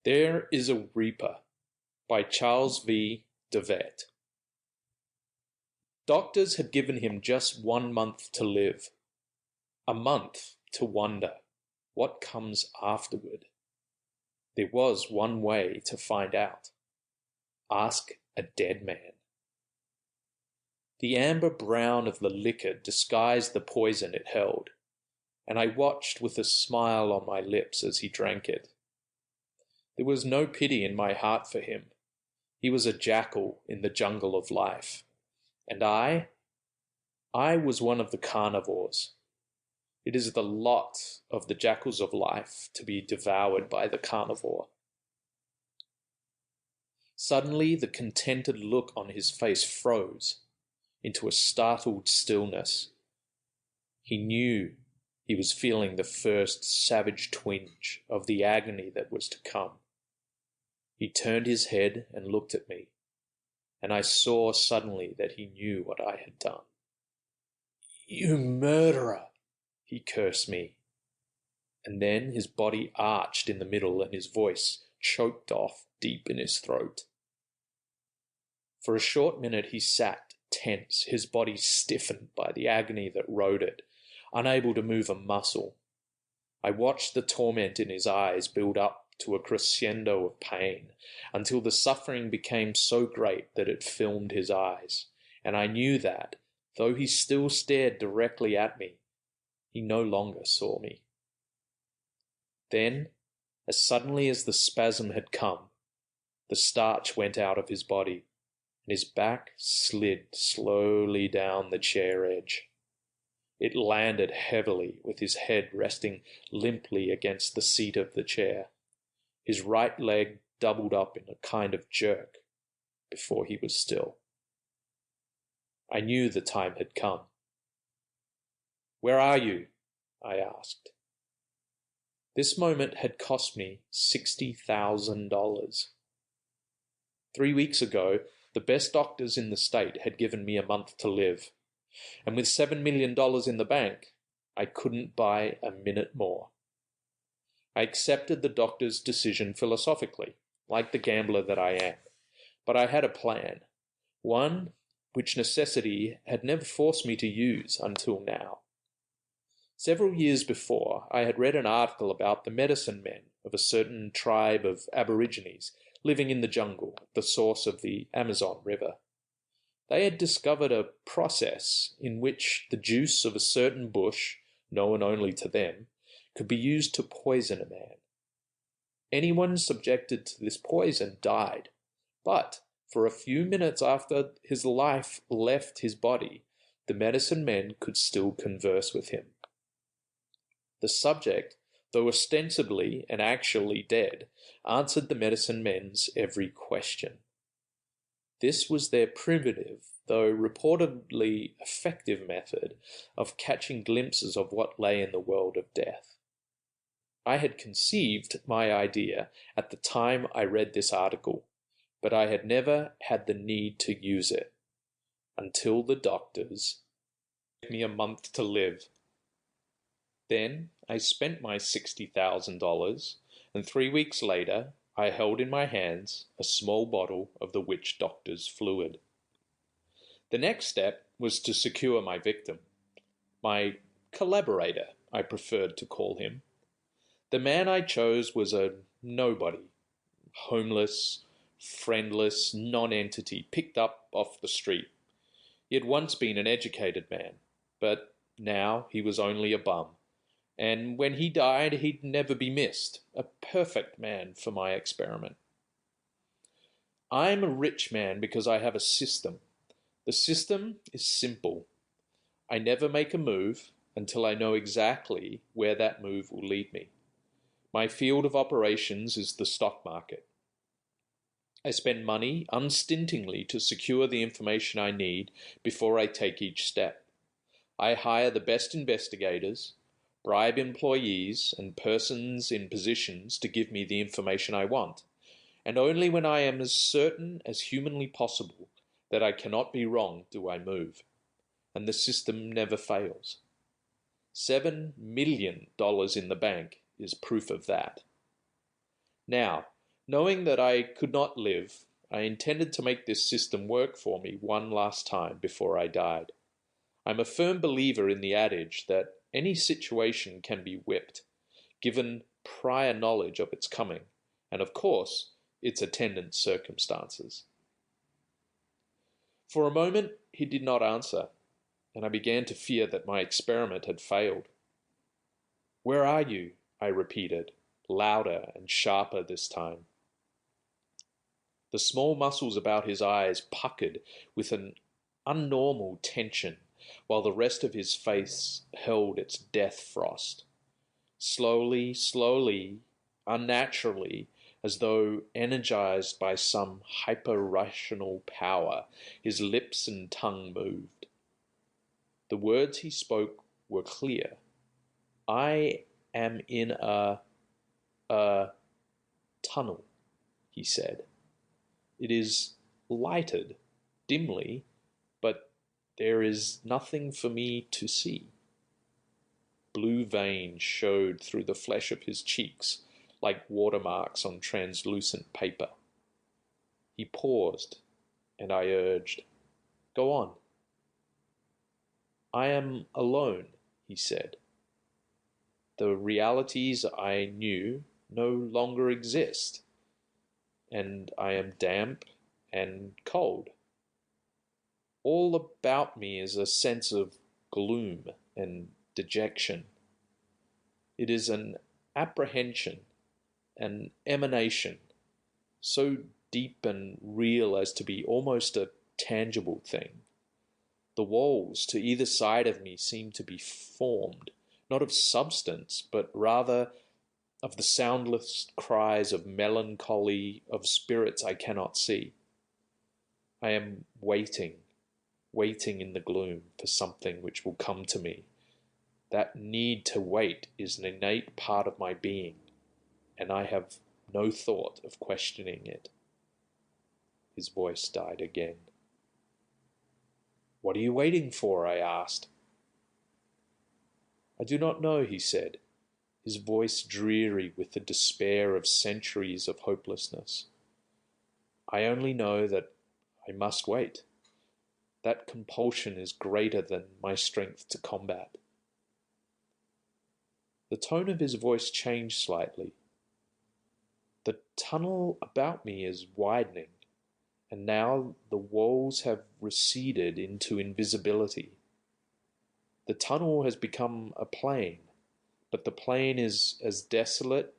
There is a Reaper by Charles V. DeVette. Doctors had given him just 1 month to live. A month to wonder what comes afterward. There was one way to find out. Ask a dead man. The amber brown of the liquor disguised the poison it held, and I watched with a smile on my lips as he drank it. There was no pity in my heart for him. He was a jackal in the jungle of life, and I was one of the carnivores. It is the lot of the jackals of life to be devoured by the carnivore. Suddenly the contented look on his face froze into a startled stillness. He knew he was feeling the first savage twinge of the agony that was to come. He turned his head and looked at me, and I saw suddenly that he knew what I had done. "You murderer!" he cursed me, and then his body arched in the middle and his voice choked off deep in his throat. For a short minute he sat tense, his body stiffened by the agony that rode it, unable to move a muscle. I watched the torment in his eyes build up to a crescendo of pain, until the suffering became so great that it filmed his eyes, and I knew that, though he still stared directly at me, he no longer saw me. Then, as suddenly as the spasm had come, the starch went out of his body, and his back slid slowly down the chair edge. It landed heavily with his head resting limply against the seat of the chair. His right leg doubled up in a kind of jerk before he was still. I knew the time had come. "Where are you?" I asked. This moment had cost me $60,000. 3 weeks ago, the best doctors in the state had given me a month to live, and with $7 million in the bank, I couldn't buy a minute more. I accepted the doctor's decision philosophically, like the gambler that I am, but I had a plan, one which necessity had never forced me to use until now. Several years before, I had read an article about the medicine men of a certain tribe of aborigines living in the jungle at the source of the Amazon River. They had discovered a process in which the juice of a certain bush, known only to them, could be used to poison a man. Anyone subjected to this poison died, but for a few minutes after his life left his body, the medicine men could still converse with him. The subject, though ostensibly and actually dead, answered the medicine men's every question. This was their primitive, though reportedly effective method of catching glimpses of what lay in the world of death. I had conceived my idea at the time I read this article, but I had never had the need to use it, until the doctors gave me a month to live. Then I spent my $60,000, and 3 weeks later I held in my hands a small bottle of the witch doctor's fluid. The next step was to secure my victim. My collaborator, I preferred to call him. The man I chose was a nobody, homeless, friendless non-entity picked up off the street. He had once been an educated man, but now he was only a bum. And when he died, he'd never be missed. A perfect man for my experiment. I'm a rich man because I have a system. The system is simple. I never make a move until I know exactly where that move will lead me. My field of operations is the stock market. I spend money unstintingly to secure the information I need before I take each step. I hire the best investigators, bribe employees and persons in positions to give me the information I want, and only when I am as certain as humanly possible that I cannot be wrong do I move, and the system never fails. $7 million in the bank is proof of that. Now, Knowing that I could not live, I intended to make this system work for me one last time before I died. I'm a firm believer in the adage that any situation can be whipped, given prior knowledge of its coming, and of course, its attendant circumstances. For a moment he did not answer, and I began to fear that my experiment had failed. "Where are you?" I repeated, louder and sharper this time. The small muscles about his eyes puckered with an unnormal tension, while the rest of his face held its death frost. Slowly, slowly, unnaturally, as though energized by some hyper-rational power, his lips and tongue moved. The words he spoke were clear. "I am in a tunnel," he said. "It is lighted, dimly, but there is nothing for me to see." Blue veins showed through the flesh of his cheeks like watermarks on translucent paper. He paused, and I urged, "Go on." "I am alone," he said. "The realities I knew no longer exist, and I am damp and cold. All about me is a sense of gloom and dejection. It is an apprehension, an emanation, so deep and real as to be almost a tangible thing. The walls to either side of me seem to be formed, not of substance, but rather of the soundless cries of melancholy of spirits I cannot see. I am waiting, waiting in the gloom for something which will come to me. That need to wait is an innate part of my being, and I have no thought of questioning it." His voice died again. "What are you waiting for?" I asked. "I do not know," he said, his voice dreary with the despair of centuries of hopelessness. "I only know that I must wait. That compulsion is greater than my strength to combat." The tone of his voice changed slightly. "The tunnel about me is widening, and now the walls have receded into invisibility. The tunnel has become a plain, but the plain is as desolate,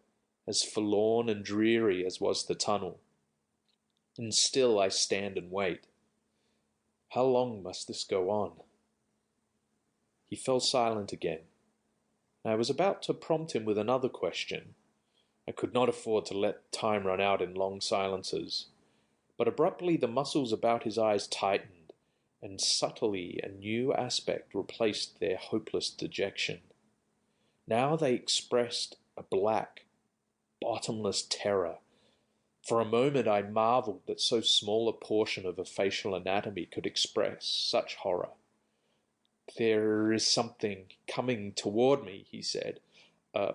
as forlorn and dreary as was the tunnel. And still I stand and wait. How long must this go on?" He fell silent again. I was about to prompt him with another question. I could not afford to let time run out in long silences. But abruptly the muscles about his eyes tightened, and subtly a new aspect replaced their hopeless dejection. Now they expressed a black, bottomless terror. For a moment I marveled that so small a portion of a facial anatomy could express such horror. "There is something coming toward me," he said. "A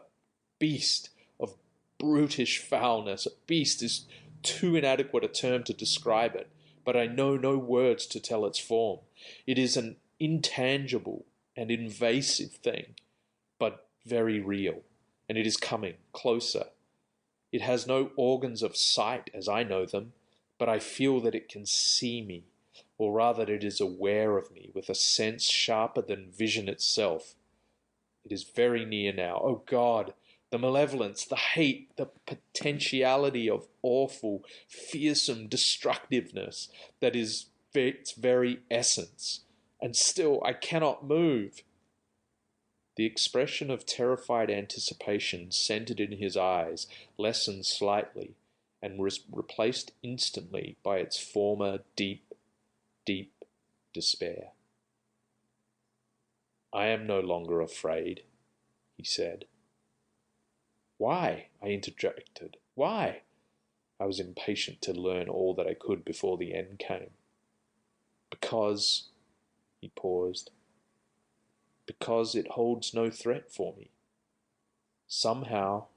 beast of brutish foulness. A beast is too inadequate a term to describe it, but I know no words to tell its form. It is an intangible and invasive thing, but very real, and it is coming closer. It has no organs of sight as I know them, but I feel that it can see me, or rather that it is aware of me with a sense sharper than vision itself. It is very near now. Oh God, the malevolence, the hate, the potentiality of awful, fearsome destructiveness that is its very essence. And still I cannot move." The expression of terrified anticipation centered in his eyes lessened slightly and was replaced instantly by its former deep, deep despair. "I am no longer afraid," he said. "Why?" I interjected. "Why?" I was impatient to learn all that I could before the end came. "Because," he paused, "because it holds no threat for me. Somehow,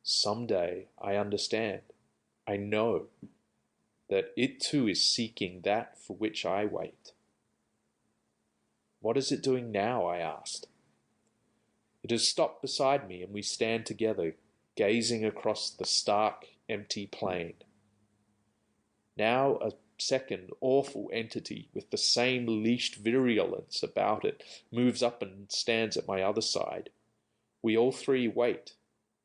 some day, I understand. I know that it too is seeking that for which I wait. What is it doing now? I asked. It has stopped beside me, and we stand together, gazing across the stark, empty plain. Now a second awful entity with the same leashed virulence about it moves up and stands at my other side. We all three wait,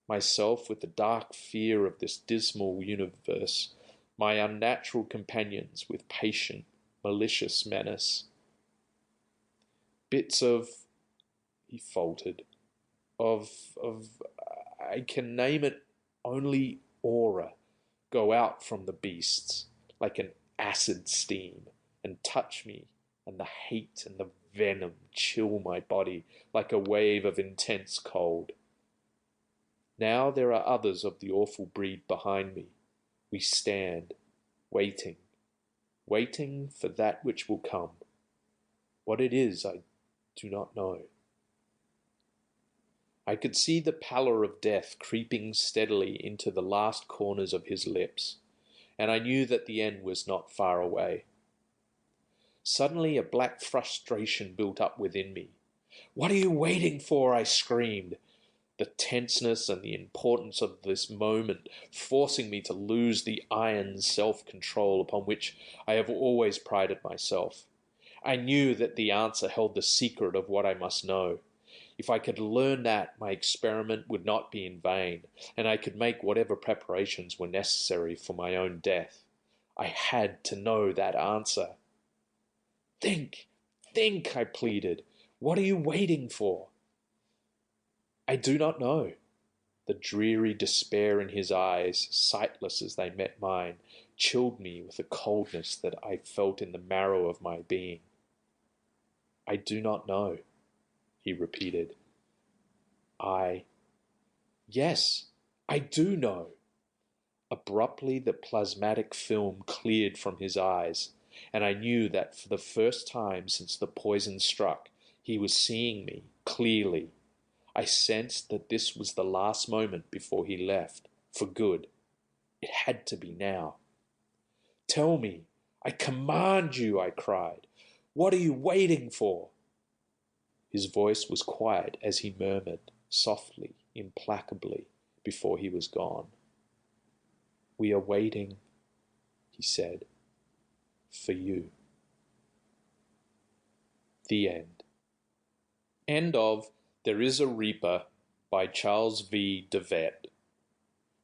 myself with the dark fear of this dismal universe, my unnatural companions with patient, malicious menace. Bits of, he faltered, of, I can name it only aura, go out from the beasts, like an acid steam, and touch me, and the hate and the venom chill my body like a wave of intense cold. Now there are others of the awful breed behind me. We stand, waiting, waiting for that which will come. What it is, I do not know. I could see the pallor of death creeping steadily into the last corners of his lips, and I knew that the end was not far away. Suddenly a black frustration built up within me. "What are you waiting for?" I screamed, the tenseness and the importance of this moment forcing me to lose the iron self-control upon which I have always prided myself. I knew that the answer held the secret of what I must know. If I could learn that, my experiment would not be in vain, and I could make whatever preparations were necessary for my own death. I had to know that answer. "Think, think," I pleaded. "What are you waiting for?" "I do not know." The dreary despair in his eyes, sightless as they met mine, chilled me with a coldness that I felt in the marrow of my being. "I do not know," he repeated. Yes, I do know." Abruptly the plasmatic film cleared from his eyes, and I knew that for the first time since the poison struck, he was seeing me clearly. I sensed that this was the last moment before he left, for good. It had to be now. "Tell me, I command you," I cried. "What are you waiting for?" His voice was quiet as he murmured, softly, implacably, before he was gone. "We are waiting," he said, "for you." The end. End of There Is a Reaper by Charles V. DeVette.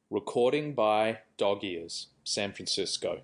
Recording by Dog Ears, San Francisco.